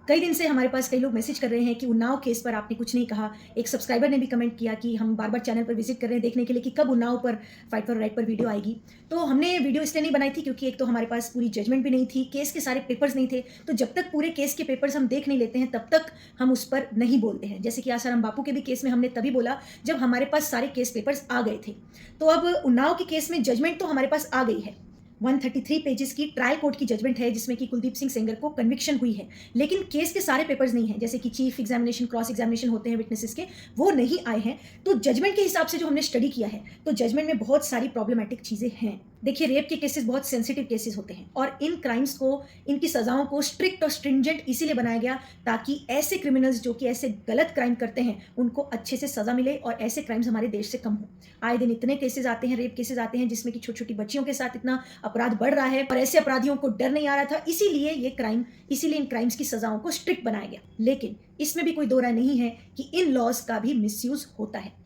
कई दिन से हमारे पास कई लोग मैसेज कर रहे हैं कि उन्नाव केस पर आपने कुछ नहीं कहा। एक सब्सक्राइबर ने भी कमेंट किया कि हम बार-बार चैनल पर विज़िट कर रहे हैं देखने के लिए कि कब उन्नाव पर फाइट फॉर राइट पर वीडियो आएगी। तो हमने वीडियो इसलिए नहीं बनाई थी क्योंकि एक तो हमारे पास पूरी जजमेंट भी नहीं थी, केस के सारे पेपर्स नहीं थे। तो जब तक पूरे केस के पेपर्स हम देख नहीं लेते हैं तब तक हम उस पर नहीं बोलते हैं। जैसे कि आसाराम बापू के भी केस में हमने तभी बोला जब हमारे पास सारे केस पेपर्स आ गए थे। तो अब उन्नाव के केस में जजमेंट तो हमारे पास आ गई है। 133 पेजेस की ट्रायल कोर्ट की जजमेंट है जिसमें कि कुलदीप सिंह सेंगर को कन्विक्शन हुई है, लेकिन केस के सारे पेपर्स नहीं हैं। जैसे कि चीफ एग्जामिनेशन, क्रॉस एग्जामिनेशन होते हैं विटनेसेस के, वो नहीं आए हैं। तो जजमेंट के हिसाब से जो हमने स्टडी किया है तो जजमेंट में बहुत सारी प्रॉब्लमेटिक चीज़ें हैं। देखिए, रेप के केसेस बहुत सेंसिटिव केसेस होते हैं और इन क्राइम्स को, इनकी सजाओं को स्ट्रिक्ट और स्ट्रिंजेंट इसीलिए बनाया गया ताकि ऐसे क्रिमिनल्स जो कि ऐसे गलत क्राइम करते हैं उनको अच्छे से सजा मिले और ऐसे क्राइम्स हमारे देश से कम हो। आए दिन इतने केसेस आते हैं, रेप केसेस आते हैं जिसमें कि छोटी छोटी बच्चियों के साथ इतना अपराध बढ़ रहा है और ऐसे अपराधियों को डर नहीं आ रहा था। इसीलिए इन क्राइम्स की सजाओं को स्ट्रिक्ट बनाया गया। लेकिन इसमें भी कोई दो राय नहीं है कि इन लॉज का भी मिसयूज होता है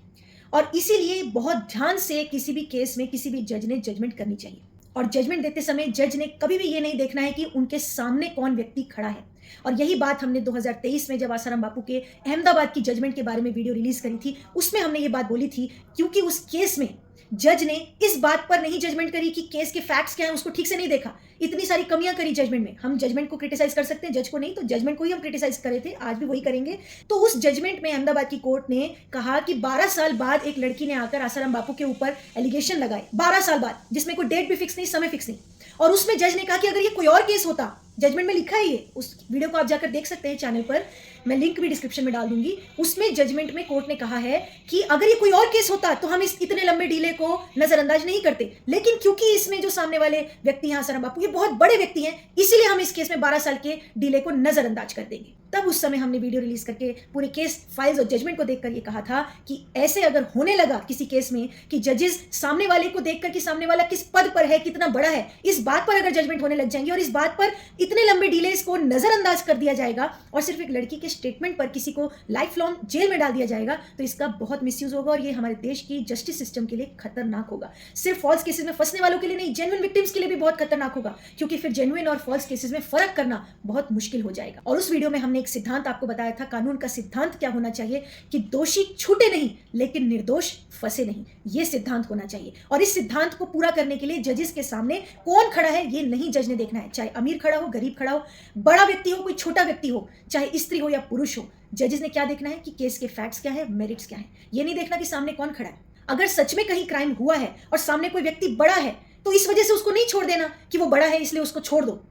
और इसीलिए बहुत ध्यान से किसी भी केस में किसी भी जज ने जजमेंट करनी चाहिए। और जजमेंट देते समय जज ने कभी भी ये नहीं देखना है कि उनके सामने कौन व्यक्ति खड़ा है। और यही बात हमने 2023 में जब आसाराम बापू के अहमदाबाद की जजमेंट के बारे में वीडियो रिलीज करी थी, उसमें हमने ये बात बोली थी क्योंकि उस केस में जज ने इस बात पर नहीं जजमेंट करी कि केस के फैक्ट्स क्या हैं, उसको ठीक से नहीं देखा। इतनी सारी कमियां करी जजमेंट में। हम जजमेंट को क्रिटिसाइज कर सकते हैं, जज को नहीं, तो जजमेंट को ही हम क्रिटिसाइज करे थे, आज भी वही करेंगे। तो उस जजमेंट में अहमदाबाद की कोर्ट ने कहा कि 12 साल बाद एक लड़की ने आकर आसाराम बापू के ऊपर एलिगेशन लगाए, 12 साल बाद, जिसमें कोई डेट भी फिक्स नहीं, समय फिक्स नहीं। और उसमें जज ने कहा कि अगर ये कोई और केस होता, जजमेंट में लिखा है ये, उस वीडियो को आप जाकर देख सकते हैं चैनल पर, मैं लिंक भी डिस्क्रिप्शन में डाल दूंगी। उसमें जजमेंट में कोर्ट ने कहा है कि अगर ये कोई और केस होता तो हम इस इतने लंबे डीले को नजरअंदाज नहीं करते, लेकिन क्योंकि इसमें जो सामने वाले व्यक्ति हैं आसाराम बापू, ये बहुत बड़े व्यक्ति हैं, इसीलिए हम इस केस में 12 साल के डीले को नजरअंदाज कर देंगे। तब उस समय हमने वीडियो रिलीज करके पूरे केस फाइल्स और जजमेंट को देखकर ये कहा था कि ऐसे अगर होने लगा किसी केस में कि जजेस सामने वाले को देखकर कि सामने वाला किस पद पर है, कितना बड़ा है, इस बात पर अगर जजमेंट होने लग जाएंगे और इस बात पर इतने लंबे डिलेस को नजरअंदाज कर दिया जाएगा और सिर्फ एक लड़की के स्टेटमेंट पर किसी को लाइफ लॉन्ग जेल में डाल दिया जाएगा, तो इसका बहुत मिसयूज होगा और ये हमारे देश की जस्टिस सिस्टम के लिए खतरनाक होगा। सिर्फ फॉल्स केसेस में फंसने वालों के लिए नहीं, जेन्युइन विक्टिम्स के लिए भी बहुत खतरनाक होगा, क्योंकि फिर जेन्युइन और फॉल्स केसेस में फर्क करना बहुत मुश्किल हो जाएगा। और उस वीडियो में हमने एक सिद्धांत आपको बताया था, कानून का सिद्धांत क्या होना चाहिए कि दोषी छूटे नहीं लेकिन निर्दोष फंसे नहीं, ये सिद्धांत होना चाहिए। और इस सिद्धांत को पूरा करने के लिए जजेस के सामने कौन खड़ा है ये नहीं जज ने देखना है, चाहे अमीर खड़ा हो, गरीब खड़ा हो, बड़ा व्यक्ति हो, कोई छोटा व्यक्ति हो, चाहे स्त्री हो या पुरुष हो। जजेस ने क्या देखना है कि केस के फैक्ट्स क्या है, मेरिट्स क्या है, ये नहीं देखना कि सामने कौन खड़ा है। अगर सच में कहीं क्राइम हुआ है और सामने कोई व्यक्ति बड़ा है तो इस वजह से उसको नहीं छोड़ देना कि वो बड़ा है इसलिए उसको छोड़ दो।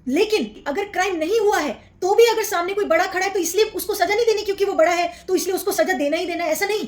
लेकिन अगर क्राइम नहीं हुआ है तो भी अगर सामने कोई बड़ा खड़ा है तो इसलिए उसको सजा नहीं देनी क्योंकि वो बड़ा है तो इसलिए उसको सजा देना ही देना है, ऐसा नहीं।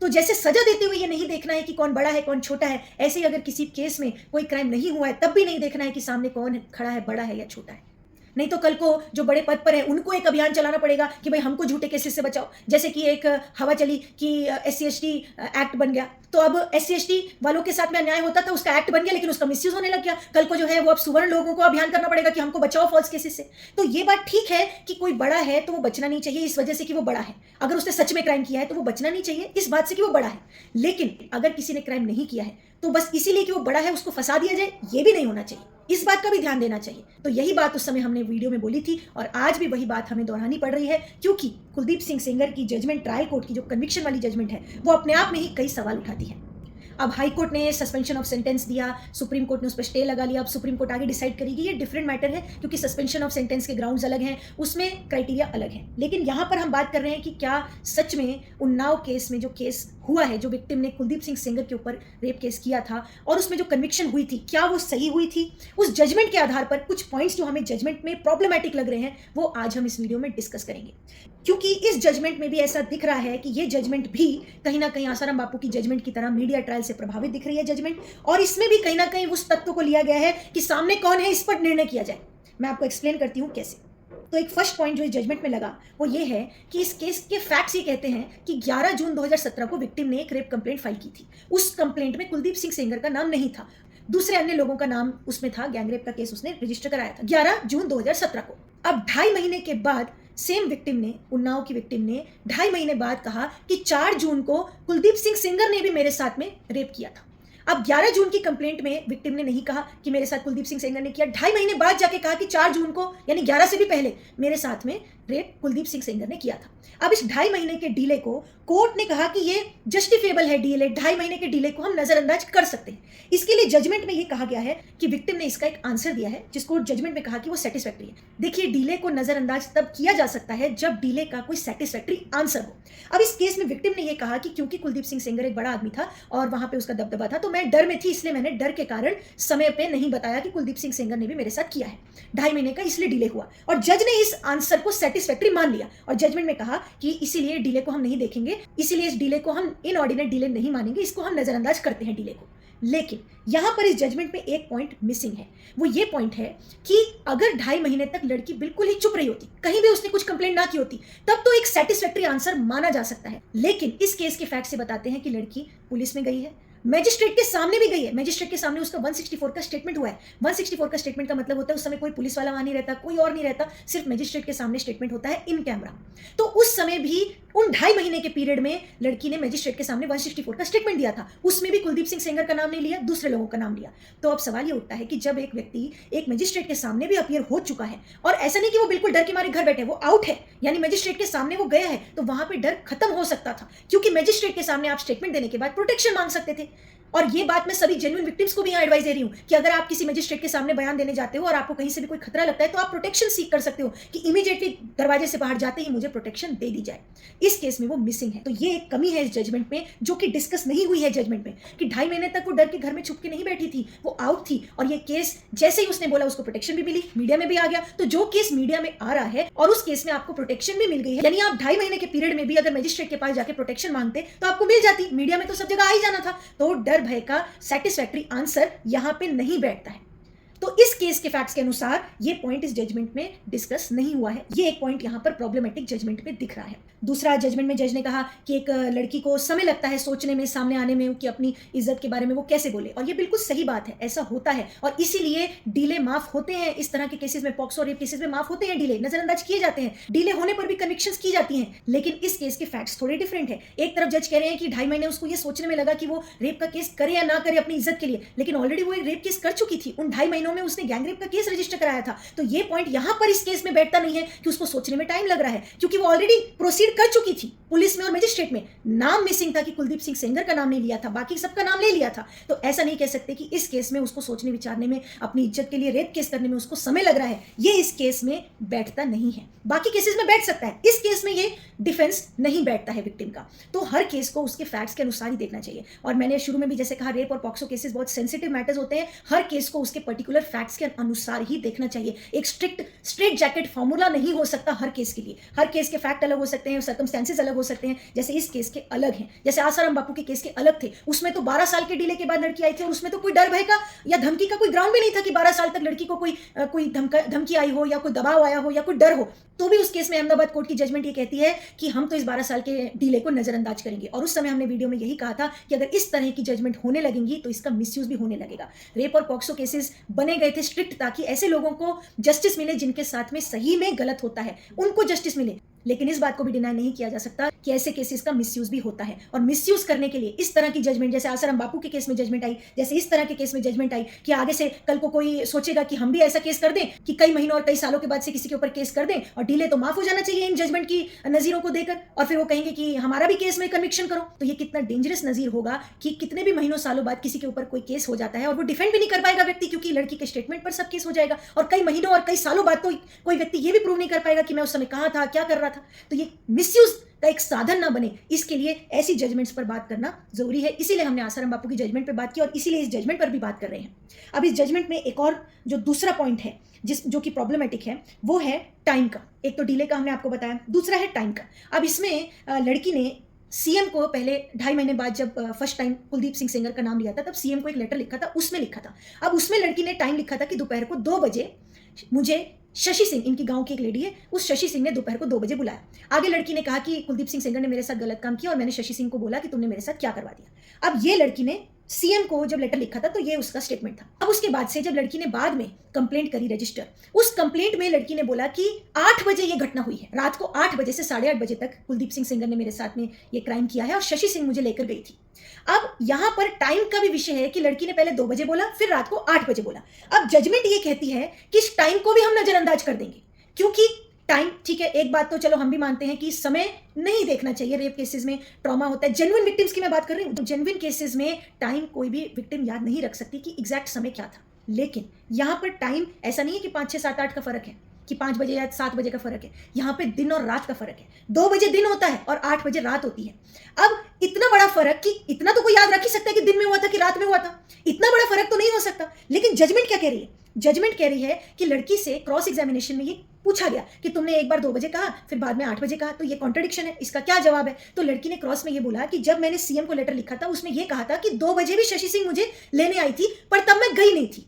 तो जैसे सजा देते हुए ये नहीं देखना है कि कौन बड़ा है कौन छोटा है, ऐसे ही अगर किसी केस में कोई क्राइम नहीं हुआ है तब भी नहीं देखना है कि सामने कौन खड़ा है, बड़ा है या छोटा है। नहीं तो कल को जो बड़े पद पर है उनको एक अभियान चलाना पड़ेगा कि भाई हमको झूठे केसेस से बचाओ। जैसे कि एक हवा चली कि SC/ST एक्ट बन गया, तो अब SC/ST वालों के साथ में अन्याय होता था, उसका एक्ट बन गया लेकिन उसका मिसयूज होने लग गया। कल को जो है वो अब सुवर्ण लोगों को अभियान करना पड़ेगा कि हमको बचाओ फॉल्स केसेस से। तो ये बात ठीक है कि कोई बड़ा है तो वो बचना नहीं चाहिए इस वजह से कि वो बड़ा है, अगर उसने सच में क्राइम किया है तो वो बचना नहीं चाहिए इस बात से कि वो बड़ा है। लेकिन अगर किसी ने क्राइम नहीं किया है तो बस इसीलिए कि वो बड़ा है उसको फंसा दिया जाए, ये भी नहीं होना चाहिए, इस बात का भी ध्यान देना चाहिए। तो यही बात उस समय हमने वीडियो में बोली थी और आज भी वही बात हमें दोहरानी पड़ रही है, क्योंकि कुलदीप सिंह सेंगर की जजमेंट, ट्रायल कोर्ट की जो कन्विक्शन वाली जजमेंट है, वो अपने आप में ही कई सवाल उठाती है। अब हाई कोर्ट ने सस्पेंशन ऑफ सेंटेंस दिया, सुप्रीम कोर्ट ने उस पर स्टे लगा लिया। अब सुप्रीम कोर्ट आगे डिसाइड करेगी, ये डिफरेंट मैटर है क्योंकि सस्पेंशन ऑफ सेंटेंस के ग्राउंड्स अलग हैं, उसमें क्राइटेरिया अलग है। लेकिन यहाँ पर हम बात कर रहे हैं कि क्या सच में उन्नाव केस में जो केस हुआ है, जो विक्टिम ने कुलदीप सिंह सेंगर के ऊपर रेप केस किया था और उसमें जो कन्विक्शन हुई थी, क्या वो सही हुई थी? उस जजमेंट के आधार पर कुछ पॉइंट्स जो हमें जजमेंट में प्रॉब्लमैटिक लग रहे हैं वो आज हम इस वीडियो में डिस्कस करेंगे, क्योंकि इस जजमेंट में भी ऐसा दिख रहा है कि ये जजमेंट भी कहीं ना कहीं आसाराम बापू की जजमेंट की तरह मीडिया ट्रायल से प्रभावित दिख रही है जजमेंट, और इसमें भी कहीं ना कहीं उस तत्व को लिया गया है कि सामने कौन है इस पर निर्णय किया जाए। मैं आपको एक्सप्लेन करती हूँ कैसे। तो एक फर्स्ट पॉइंट जो इस जजमेंट में लगा वो ये है कि इस केस के फैक्ट्स ये कहते हैं कि 11 जून 2017 को विक्टिम ने एक रेप कंप्लेंट फाइल की थी। उस कंप्लेंट में कुलदीप सिंह सेंगर का नाम नहीं था, दूसरे अन्य लोगों का नाम उसमें था। गैंगरेप का केस उसने रजिस्टर कराया था 11 जून 2017 को। अब 2.5 महीने के बाद सेम विक्टिम ने, उन्नाव की विक्टिम ने 2.5 महीने बाद कहा कि 4 जून को कुलदीप सिंह सेंगर ने भी मेरे साथ में रेप किया था। अब 11 जून की कंप्लेंट में विक्टिम ने नहीं कहा कि मेरे साथ कुलदीप सिंह सेंगर ने किया, 2.5 महीने बाद जाके कहा कि 4 जून को यानी 11 से भी पहले मेरे साथ में रेप कुलदीप सिंह सेंगर ने किया था। अब इस 2.5 महीने के डिले को कोर्ट ने कहा कि ये जस्टिफिएबल है, डिले 2.5 महीने के डिले को हम नजरअंदाज कर सकते हैं। इसके लिए जजमेंट में ये कहा गया है कि विक्टिम ने इसका एक आंसर दिया है जिसको जजमेंट में कहा कि वो सेटिस्फैक्ट्री है। देखिए, डिले को नजरअंदाज तब किया जा सकता है जब डिले का कोई सेटिस्फैक्ट्री आंसर हो। अब इस केस में विक्टिम ने ये कहा कि क्योंकि कुलदीप सिंह सेंगर एक बड़ा आदमी था और वहां पे उसका दबदबा था, तो मैं डर में थी, इसलिए मैंने डर के कारण समय पे नहीं बताया कि कुलदीप सिंह सेंगर ने भी मेरे साथ किया है। 2.5 महीने का इसलिए डिले हुआ और जज ने इस आंसर को सेटिस्फैक्ट्री मान लिया और जजमेंट में कहा कि इसीलिए डिले को हम नहीं देखेंगे, इसीलिए इस डिले को हम इनऑर्डिनेट डिले नहीं मानेंगे, इसको हम नजरअंदाज करते हैं डिले को। लेकिन यहां पर इस जजमेंट में एक पॉइंट मिसिंग है। वो ये पॉइंट है कि अगर 2.5 महीने तक लड़की बिल्कुल ही चुप रही होती, कहीं भी उसने कुछ कंप्लेंट ना की होती, तब तो एक सेटिस्फैक्ट्री आंसर माना जा सकता है। लेकिन इस केस के फैक्ट से बताते हैं कि लड़की पुलिस में गई है, मैजिस्ट्रेट के सामने भी गई है, मैजिस्ट्रेट के सामने उसका 164 का स्टेटमेंट हुआ है। 164 का स्टेटमेंट का मतलब होता है उस समय कोई पुलिस वाला वहां नहीं रहता, कोई और नहीं रहता, सिर्फ मैजिस्ट्रेट के सामने स्टेटमेंट होता है इन कैमरा। तो उस समय भी उन 2.5 महीने के पीरियड में लड़की ने मैजिस्ट्रेट के सामने 164 का स्टेटमेंट दिया था। उसमें भी कुलदीप सिंह सेंगर का नाम नहीं लिया, दूसरे लोगों का नाम लिया। तो अब सवाल ये उठता है कि जब एक व्यक्ति एक मैजिस्ट्रेट के सामने भी अपीयर हो चुका है और ऐसा नहीं कि वो बिल्कुल डर के मारे घर बैठे, वो आउट है, यानी मैजिस्ट्रेट के सामने वो गया है, तो वहां पे डर खत्म हो सकता था, क्योंकि मैजिस्ट्रेट के सामने आप स्टेटमेंट देने के बाद प्रोटेक्शन मांग सकते थे। और ये बात मैं सभी जेन्युइन विक्टिम्स को भी यहाँ एडवाइस दे रही हूँ कि अगर आप किसी मैजिस्ट्रेट के सामने बयान देने जाते हो और आपको कहीं से भी कोई खतरा लगता है, तो आप प्रोटेक्शन सीख कर सकते हो कि इमीडिएटली दरवाजे से बाहर जाते ही मुझे प्रोटेक्शन दे दी जाए। इस केस में वो मिसिंग है, तो ये एक कमी है इस जजमेंट में जो कि डिस्कस नहीं हुई है जजमेंट में, कि 2.5 महीने तक वो डर के घर में छुप के नहीं बैठी थी, वो आउट थी। और ये केस जैसे ही उसने बोला उसको प्रोटेक्शन भी मिली, मीडिया में भी आ गया। तो जो केस मीडिया में आ रहा है और उस केस में आपको प्रोटेक्शन भी मिल गई है, यानी आप 2.5 महीने के पीरियड में भी अगर मैजिस्ट्रेट के पास जाके प्रोटेक्शन मांगते तो आपको मिल जाती, मीडिया में तो सब जगह आ ही जाना था। तो डर भय का सेटिस्फैक्ट्री आंसर यहां पे नहीं बैठता है। तो इस केस के फैक्ट्स के अनुसार ये पॉइंट इस जजमेंट में डिस्कस नहीं हुआ है। ये एक पॉइंट यहां पर प्रॉब्लमेटिक जजमेंट में दिख रहा है। दूसरा, जजमेंट में जज ने कहा कि एक लड़की को समय लगता है सोचने में, सामने आने में कि अपनी इज्जत के बारे में वो कैसे बोले, और ये बिल्कुल सही बात है, ऐसा होता है और इसीलिए डिले माफ होते हैं। इस तरह के केसेस में, पॉक्सो रेप केसेस में माफ होते हैं, डिले नजरअंदाज किए जाते हैं, डिले होने पर भी कन्विक्शंस की जाती हैं। लेकिन इस केस के फैक्ट्स थोड़े डिफरेंट है। एक तरफ जज कह रहे हैं कि 2.5 महीने उसको ये सोचने में लगा कि वो रेप का केस करे या ना करे अपनी इज्जत के लिए, लेकिन ऑलरेडी वो एक रेप केस कर चुकी थी। उन 2.5 महीनों में उसने गैंग रेप का केस रजिस्टर कराया था। तो ये पॉइंट यहां पर इस केस में बैठता नहीं है कि उसको सोचने में टाइम लग रहा है, क्योंकि वो ऑलरेडी प्रोसीड कर चुकी थी पुलिस में और मजिस्ट्रेट में। नाम मिसिंग था कि कुलदीप सिंह सेंगर का नाम नहीं लिया था, बाकी सबका नाम ले लिया था। तो ऐसा नहीं कह सकते कि इस केस में उसको सोचने विचारने में, अपनी इज्जत के लिए रेप केस करने में उसको समय लग रहा है। ये इस केस में बैठता नहीं है। बाकी केसेस में बैठ सकता है, इस केस में ये डिफेंस नहीं बैठता है विक्टिम का। तो हर केस को उसके फैक्ट्स के अनुसार ही देखना चाहिए। और मैंने शुरू में भी जैसे कहा, रेप और पॉक्सो केसेस बहुत सेंसिटिव मैटर्स होते हैं। हर केस को उसके पर्टिकुलर फैक्ट्स के अनुसार ही देखना चाहिए। एक स्ट्रेट जैकेट फॉर्मूला नहीं हो सकता हर केस के लिए। हर केस के फैक्ट अलग हो सकते हैं, सर्कमस्टेंसेस अलग हो सकते हैं। जैसे इस केस के अलग हैं, जैसे आसाराम बापू के केस के अलग थे। उसमें तो 12 साल के डिले के बाद लड़की आई थी और उसमें तो कोई डर भय का या धमकी का कोई ग्राउंड भी नहीं था कि 12 साल तक लड़की को कोई धमकी आई हो या कोई दबाव आया हो या कोई डर हो। तो भी उस केस में अहमदाबाद कोर्ट की जजमेंट ये कहती है कि हम तो इस 12 साल के डिले को नजरअंदाज करेंगे। और उस समय हमने वीडियो में यही कहा था कि अगर इस तरह की जजमेंट होने लगेंगी तो इसका मिसयूज भी होने लगेगा। रेप और पॉक्सो केसेस बने गए थे स्ट्रिक्ट ताकि ऐसे लोगों को जस्टिस मिले जिनके साथ में सही में गलत होता है, उनको जस्टिस मिले। लेकिन इस बात को भी डिनाई नहीं किया जा सकता कि ऐसे केसेस का मिसयूज भी होता है। और मिसयूज करने के लिए इस तरह की जजमेंट, जैसे आसाराम बापू के केस में जजमेंट आई, जैसे इस तरह के केस में जजमेंट आई कि आगे से कल को कोई सोचेगा कि हम भी ऐसा केस कर दें कि कई महीनों और कई सालों के बाद से किसी के ऊपर केस कर दें और डिले तो माफ हो जाना चाहिए इन जजमेंट की नजीरों को देकर, और फिर वो कहेंगे कि हमारा भी केस में कन्विक्शन करो। तो ये कितना डेंजरस नजीर होगा कि कितने भी महीनों सालों बाद किसी के ऊपर कोई केस हो जाता है और वो डिफेंड भी नहीं कर पाएगा व्यक्ति, क्योंकि लड़की के स्टेटमेंट पर सब केस हो जाएगा। और कई महीनों और कई सालों बाद तो कोई व्यक्ति ये भी प्रूव नहीं कर पाएगा कि मैं उस समय कहां था, क्या कर रहा था। तो ये मिसयूज का एक साधन ना बने, इसके लिए ऐसी जजमेंट्स पर बात करना जरूरी है। इसीलिए हमने आसाराम बापू की जजमेंट पर बात की और इसीलिए इस जजमेंट पर भी बात कर रहे हैं। अब इस जजमेंट में एक और जो दूसरा पॉइंट है जो कि प्रॉब्लमेटिक है, वो है टाइम का। एक तो डिले का हमने आपको बताया, दूसरा है टाइम का। अब इसमें लड़की ने सीएम को पहले 2.5 महीने बाद जब फर्स्ट टाइम कुलदीप सिंह सेंगर का नाम लिया था, तब सीएम को एक लेटर लिखा था, उसमें लिखा था। अब उसमें लड़की ने टाइम लिखा था कि दोपहर को 2 बजे मुझे शशि सिंह, इनकी गांव की एक लेडी है, उस शशि सिंह ने दोपहर को 2 बजे बुलाया। आगे लड़की ने कहा कि कुलदीप सिंह सेंगर ने मेरे साथ गलत काम किया और मैंने शशि सिंह को बोला कि तुमने मेरे साथ क्या करवा दिया। अब ये लड़की ने सीएम को जब लेटर लिखा था तो ये उसका स्टेटमेंट था। अब उसके बाद से जब लड़की ने बाद में कंप्लेंट करी रजिस्टर, उस कंप्लेंट में लड़की ने बोला कि 8 बजे ये घटना हुई है, रात को 8 बजे से 8:30 बजे तक कुलदीप सिंह सेंगर ने मेरे साथ में ये क्राइम किया है और शशि सिंह मुझे लेकर गई थी। अब यहाँ पर टाइम का भी विषय है कि लड़की ने पहले 2 बजे बोला, फिर रात को 8 बजे बोला। अब जजमेंट ये कहती है कि इस टाइम को भी हम नजरअंदाज कर देंगे, क्योंकि टाइम, ठीक है, एक बात तो चलो हम भी मानते हैं कि समय नहीं देखना चाहिए, रेप केसेस में ट्रॉमा होता है। जेन्युइन विक्टिम्स की मैं बात कर रही हूँ, जेन्युइन केसेस में टाइम कोई भी विक्टिम याद नहीं रख सकती कि एग्जैक्ट समय क्या था। लेकिन यहाँ पर टाइम ऐसा नहीं है कि 5, 6, 7, 8 का फर्क है, कि 5 बजे या 7 बजे का फर्क है। यहाँ पे दिन और रात का फर्क है। 2 बजे दिन होता है और 8 बजे रात होती है। अब इतना बड़ा फर्क, कि इतना तो कोई याद रख ही सकता है कि दिन में हुआ था कि रात में हुआ था, इतना बड़ा फर्क तो नहीं हो सकता। लेकिन जजमेंट क्या कह रही है? जजमेंट कह रही है कि लड़की से क्रॉस एग्जामिनेशन में ये पूछा गया कि तुमने एक बार 2 बजे कहा, फिर बाद में 8 बजे कहा, तो ये कॉन्ट्रडिक्शन है, इसका क्या जवाब है? तो लड़की ने क्रॉस में ये बोला कि जब मैंने सीएम को लेटर लिखा था उसमें ये कहा था कि 2 बजे भी शशि सिंह मुझे लेने आई थी, पर तब मैं गई नहीं थी,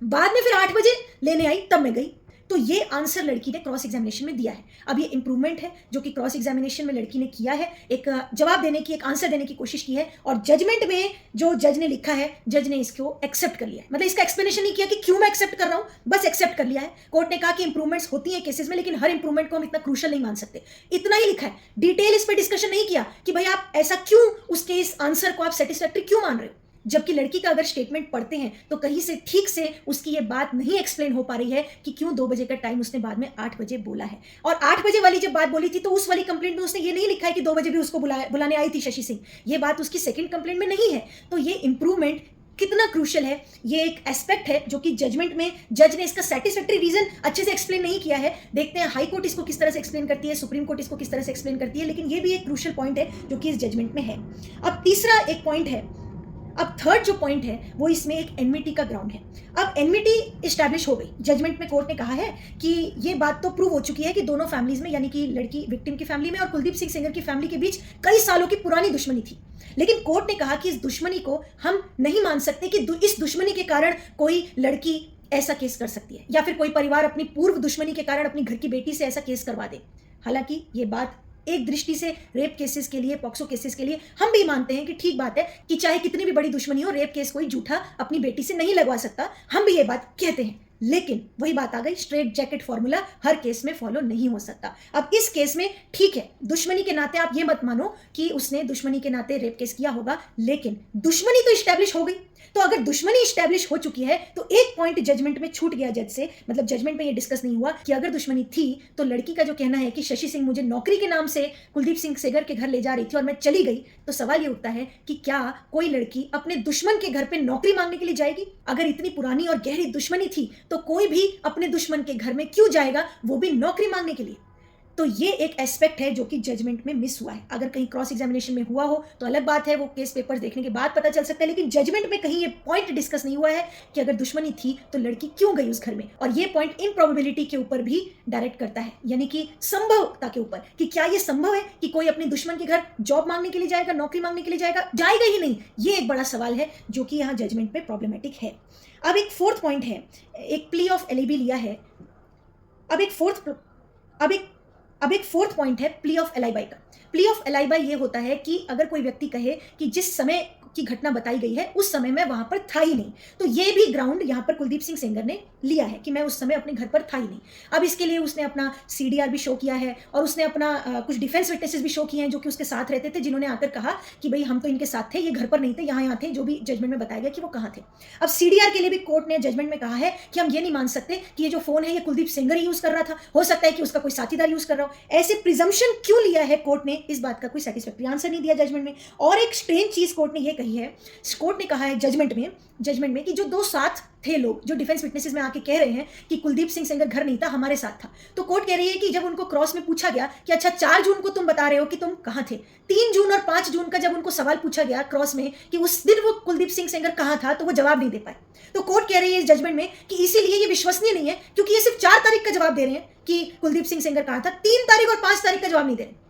बाद में फिर 8 बजे लेने आई, तब मैं गई। तो ये आंसर लड़की ने क्रॉस एग्जामिनेशन में दिया है। अब ये इंप्रूवमेंट है जो कि क्रॉस एग्जामिनेशन में लड़की ने किया है, एक जवाब देने की, एक आंसर देने की कोशिश की है, और जजमेंट में जो जज ने लिखा है, जज ने इसको एक्सेप्ट कर लिया है। मतलब इसका एक्सप्लेनेशन नहीं किया कि क्यों मैं एक्सेप्ट कर रहा हूं, बस एक्सेप्ट कर लिया है। कोर्ट ने कहा कि इंप्रूवमेंट्स होती हैं केसेस में, लेकिन हर इंप्रूवमेंट को हम इतना क्रूशल नहीं मान सकते, इतना ही लिखा है। डिटेल इस पर डिस्कशन नहीं किया कि भाई आप ऐसा क्यों, उसके इस आंसर को आप सेटिस्फैक्ट्री क्यों मान रहे हो। जबकि लड़की का अगर स्टेटमेंट पढ़ते हैं तो कहीं से ठीक से उसकी ये बात नहीं एक्सप्लेन हो पा रही है कि क्यों 2 बजे का टाइम उसने बाद में 8 बजे बोला है। और 8 बजे वाली जब बात बोली थी तो उस वाली कंप्लेंट में उसने ये नहीं लिखा है कि 2 बजे भी उसको बुलाने आई थी शशि सिंह, ये बात उसकी सेकंड कंप्लेंट में नहीं है। तो ये इंप्रूवमेंट कितना क्रूशल है, ये एक एस्पेक्ट है जो कि जजमेंट में जज ने इसका सेटिस्फैक्टरी रीजन अच्छे से एक्सप्लेन नहीं किया है। देखते हैं हाई कोर्ट इसको किस तरह से एक्सप्लेन करती है, सुप्रीम कोर्ट इसको किस तरह से एक्सप्लेन करती है, लेकिन ये भी एक क्रूशल पॉइंट है जो कि इस जजमेंट में है। अब तीसरा एक पॉइंट है, अब थर्ड जो पॉइंट है वो इसमें एक एनमिटी का ग्राउंड है। अब एनमिटी स्टैब्लिश हो गई, जजमेंट में कोर्ट ने कहा है कि ये बात तो प्रूव हो चुकी है कि दोनों फैमिलीज में, यानी कि लड़की विक्टिम की फैमिली में और कुलदीप सिंह सेंगर की फैमिली के बीच कई सालों की पुरानी दुश्मनी थी। लेकिन कोर्ट ने कहा कि इस दुश्मनी को हम नहीं मान सकते कि इस दुश्मनी के कारण कोई लड़की ऐसा केस कर सकती है, या फिर कोई परिवार अपनी पूर्व दुश्मनी के कारण अपनी घर की बेटी से ऐसा केस करवा दे। हालांकि ये बात एक दृष्टि से रेप केसेस के लिए, पॉक्सो केसेस के लिए हम भी मानते हैं कि ठीक बात है कि चाहे कितनी भी बड़ी दुश्मनी हो, रेप केस कोई झूठा अपनी बेटी से नहीं लगवा सकता, हम भी ये बात कहते हैं। लेकिन वही बात आ गई, स्ट्रेट जैकेट फॉर्मूला हर केस में फॉलो नहीं हो सकता। अब इस केस में ठीक है, दुश्मनी के नाते आप ये मत मानो कि उसने दुश्मनी के नाते रेप केस किया होगा, लेकिन दुश्मनी तो इस्टेब्लिश हो गई। तो अगर दुश्मनी इस्टेब्लिश हो चुकी है तो एक पॉइंट जजमेंट में छूट गया जज से, मतलब जजमेंट में ये डिस्कस नहीं हुआ कि अगर दुश्मनी थी तो लड़की का जो कहना है कि शशि सिंह मुझे नौकरी के नाम से कुलदीप सिंह सेंगर के घर ले जा रही थी और मैं चली गई, तो सवाल ये उठता है कि क्या कोई लड़की अपने दुश्मन के घर पे नौकरी मांगने के लिए जाएगी? अगर इतनी पुरानी और गहरी दुश्मनी थी तो कोई भी अपने दुश्मन के घर में क्यों जाएगा, वो भी नौकरी मांगने के लिए? तो ये एक एस्पेक्ट है जो कि जजमेंट में मिस हुआ है। अगर कहीं क्रॉस एग्जामिनेशन में हुआ हो तो अलग बात है, वो केस पेपर्स देखने के बाद पता चल सकता है, लेकिन जजमेंट में कहीं ये पॉइंट डिस्कस नहीं हुआ है कि अगर दुश्मनी थी तो लड़की क्यों गई उस घर में। और ये पॉइंट इनप्रोबेबिलिटी के ऊपर भी डायरेक्ट करता है, यानी कि संभवता के ऊपर, कि क्या ये संभव है कि कोई अपने दुश्मन के घर जॉब मांगने के लिए जाएगा, नौकरी मांगने के लिए जाएगा ही नहीं। ये एक बड़ा सवाल है जो कि यहाँ जजमेंट में प्रॉब्लमेटिक है। अब एक फोर्थ पॉइंट है, एक प्ली ऑफ एलिबी लिया है। अब एक फोर्थ पॉइंट है प्ली ऑफ एलाइबाई का। प्ली ऑफ एलाइबाई ये होता है कि अगर कोई व्यक्ति कहे कि जिस समय की घटना बताई गई है उस समय मैं वहां पर था ही नहीं, तो ये भी ग्राउंड यहां पर कुलदीप सिंह सेंगर ने लिया है कि मैं उस समय अपने घर पर था ही नहीं। अब इसके लिए उसने अपना सीडीआर भी शो किया है और उसने अपना कुछ डिफेंस विटनेसेस भी शो किए हैं जो कि उसके साथ रहते थे, जिन्होंने आकर कहा कि भाई हम तो इनके साथ थे, ये घर पर नहीं थे, यहाँ थे, जो भी जजमेंट में बताया गया कि वो कहाँ थे। अब सीडीआर के लिए भी कोर्ट ने जजमेंट में कहा है कि हम ये नहीं मान सकते कि ये जो फोन है ये कुलदीप सेंगर ही यूज कर रहा था, हो सकता है कि उसका कोई साथीदार यूज कर रहा हो। ऐसे प्रिजम्पशन क्यों लिया है कोर्ट ने, इस बात का कोई सेटिस्फैक्टरी आंसर नहीं दिया जजमेंट में। और एक स्ट्रेंज चीज कोर्ट ने ये कही है, कोर्ट ने कहा है जजमेंट में कि जो 2 साथ थे लोग जो डिफेंस विटनेसेस में आके कह रहे हैं कि कुलदीप सिंह सेंगर घर नहीं था, हमारे साथ था, तो कोर्ट कह रही है कि जब उनको क्रॉस में पूछा गया कि अच्छा 4 जून को तुम बता रहे हो कि तुम कहां थे, 3 जून और 5 जून का जब उनको सवाल पूछा गया क्रॉस में कि उस दिन वो कुलदीप सिंह सेंगर कहां था, तो वो जवाब नहीं दे पाए। तो कोर्ट कह रही है इस जजमेंट में कि इसीलिए ये विश्वसनीय नहीं है, क्योंकि ये सिर्फ 4 तारीख का जवाब दे रहे हैं कि कुलदीप सिंह सेंगर कहां था, 3 तारीख और 5 तारीख का जवाब नहीं दे रहे।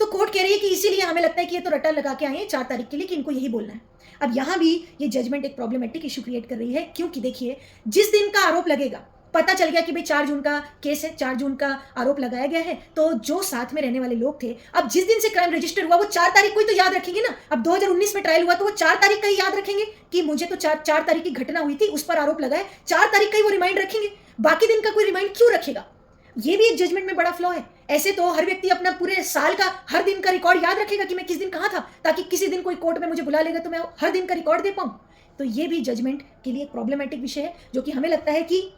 तो कोर्ट कह रही है कि इसीलिए हमें लगता है कि ये तो रट्टा लगा के आए हैं 4 तारीख के लिए कि इनको यही बोलना है। अब यहां भी ये जजमेंट एक प्रॉब्लमेटिक इशू क्रिएट कर रही है, क्योंकि देखिए जिस दिन का आरोप लगेगा पता चल गया कि भाई 4 जून का केस है, 4 जून का आरोप लगाया गया है, तो जो साथ में रहने वाले लोग थे, अब जिस दिन से क्राइम रजिस्टर हुआ वो 4 तारीख को ही तो याद रखेंगे ना। अब 2019 में ट्रायल हुआ तो वो 4 तारीख का ही याद रखेंगे कि मुझे तो 4 तारीख की घटना हुई थी, उस पर आरोप लगाए, 4 तारीख का ही वो रिमाइंड रखेंगे, बाकी दिन का कोई रिमाइंड क्यों रखेगा? ये भी एक जजमेंट में बड़ा फ्लॉ है। ऐसे तो हर व्यक्ति अपना पूरे साल का हर दिन का रिकॉर्ड याद रखेगा कि मैं किस दिन कहाँ था, ताकि किसी दिन कोई कोर्ट में मुझे बुला लेगा तो मैं हर दिन का रिकॉर्ड दे पाऊं। तो ये भी जजमेंट के लिए एक प्रॉब्लमेटिक विषय है, जो कि हमें लगता है कि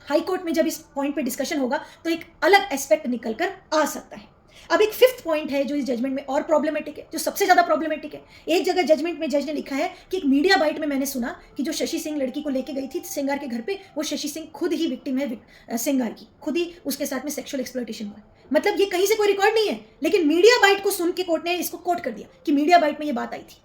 हाई कोर्ट में जब इस पॉइंट पे डिस्कशन होगा तो एक अलग एस्पेक्ट निकल कर आ सकता है। अब एक फिफ्थ पॉइंट है जो इस जजमेंट में और प्रॉब्लमेटिक है, जो सबसे ज्यादा प्रॉब्लमैटिक है। एक जगह जजमेंट में जज ने लिखा है कि एक मीडिया बाइट में मैंने सुना कि जो शशि सिंह लड़की को लेके गई थी सेंगार के घर पे, वो शशि सिंह खुद ही विक्टिम है सेंगार की, खुद ही उसके साथ में सेक्सुअल एक्सप्लॉयटेशन हुआ। मतलब ये कहीं से कोई रिकॉर्ड नहीं है, लेकिन मीडिया बाइट को सुन के कोर्ट ने इसको कोट कर दिया कि मीडिया बाइट में ये बात आई थी।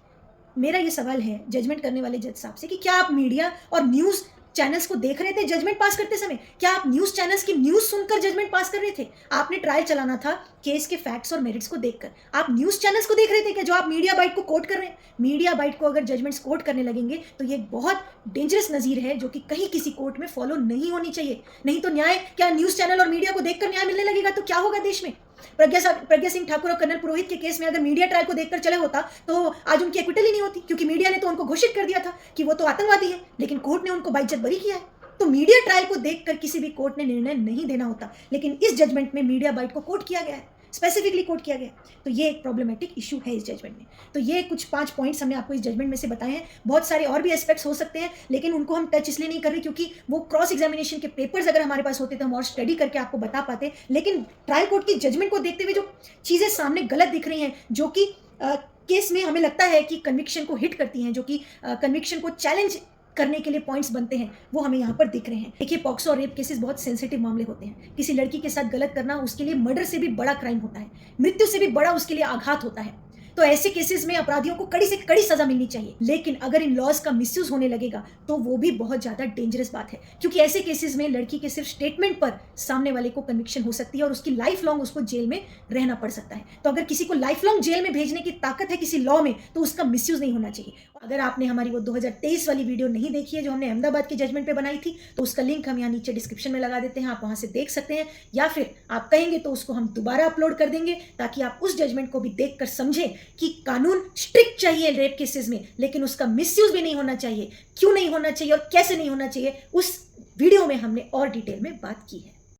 मेरा ये सवाल है जजमेंट करने वाले जज साहब से कि क्या आप मीडिया और न्यूज चैनल्स को देख रहे थे जजमेंट पास करते समय? क्या आप न्यूज चैनल्स की न्यूज सुनकर जजमेंट पास कर रहे थे? आपने ट्रायल चलाना था केस के फैक्ट्स और मेरिट्स को देखकर। आप न्यूज चैनल्स को देख रहे थे क्या, जो आप मीडिया बाइट को कोट कर रहे हैं? मीडिया बाइट को अगर जजमेंट्स कोट करने लगेंगे तो ये बहुत डेंजरस नजीर है, जो कि कहीं किसी कोर्ट में फॉलो नहीं होनी चाहिए। नहीं तो न्याय क्या न्यूज चैनल और मीडिया को देखकर न्याय मिलने लगेगा तो क्या होगा देश में? प्रज्ञा सिंह ठाकुर और कर्नल पुरोहित के केस में अगर मीडिया ट्रायल को देखकर चले होता तो आज उनकी एक्विटल ही नहीं होती, क्योंकि मीडिया ने तो उनको घोषित कर दिया था कि वो तो आतंकवादी है, लेकिन कोर्ट ने उनको बाइज्जत बरी किया है। तो मीडिया ट्रायल को देखकर किसी भी कोर्ट ने निर्णय नहीं देना होता, लेकिन इस जजमेंट में मीडिया बाइट को कोट किया गया है, स्पेसिफिकली कोट किया गया। तो ये एक प्रॉब्लमेटिक इशू है इस जजमेंट में। तो ये कुछ 5 पॉइंट्स हमने आपको इस जजमेंट में से बताए हैं। बहुत सारे और भी एस्पेक्ट्स हो सकते हैं, लेकिन उनको हम टच इसलिए नहीं कर रहे क्योंकि वो क्रॉस एग्जामिनेशन के पेपर्स अगर हमारे पास होते तो हम और स्टडी करके आपको बता पाते। लेकिन ट्रायल कोर्ट की जजमेंट को देखते हुए जो चीज़ें सामने गलत दिख रही हैं, जो कि केस में हमें लगता है कि कन्विक्शन को हिट करती हैं, जो कि कन्विक्शन को चैलेंज करने के लिए पॉइंट्स बनते हैं, वो हमें यहाँ पर दिख रहे हैं। देखिए, पॉक्सो और रेप केसेस बहुत सेंसिटिव मामले होते हैं। किसी लड़की के साथ गलत करना उसके लिए मर्डर से भी बड़ा क्राइम होता है, मृत्यु से भी बड़ा उसके लिए आघात होता है। तो ऐसे केसेस में अपराधियों को कड़ी से कड़ी सजा मिलनी चाहिए। लेकिन अगर इन लॉज का मिसयूज होने लगेगा तो वो भी बहुत ज्यादा डेंजरस बात है, क्योंकि ऐसे केसेस में लड़की के सिर्फ स्टेटमेंट पर सामने वाले को कन्विक्शन हो सकती है और उसकी लाइफ लॉन्ग उसको जेल में रहना पड़ सकता है। तो अगर किसी को लाइफ लॉन्ग जेल में भेजने की ताकत है किसी लॉ में, तो उसका मिसयूज नहीं होना चाहिए। अगर आपने हमारी वो 2023 वाली वीडियो नहीं देखी है जो हमने अहमदाबाद के जजमेंट पे बनाई थी, तो उसका लिंक हम यहाँ नीचे डिस्क्रिप्शन में लगा देते हैं, आप वहां से देख सकते हैं, या फिर आप कहेंगे तो उसको हम दोबारा अपलोड कर देंगे, ताकि आप उस जजमेंट को भी देखकर समझें कि कानून स्ट्रिक्ट चाहिए रेप केसेस में, लेकिन उसका मिसयूज भी नहीं होना चाहिए। क्यों नहीं होना चाहिए और कैसे नहीं होना चाहिए, उस वीडियो में हमने और डिटेल में बात की है।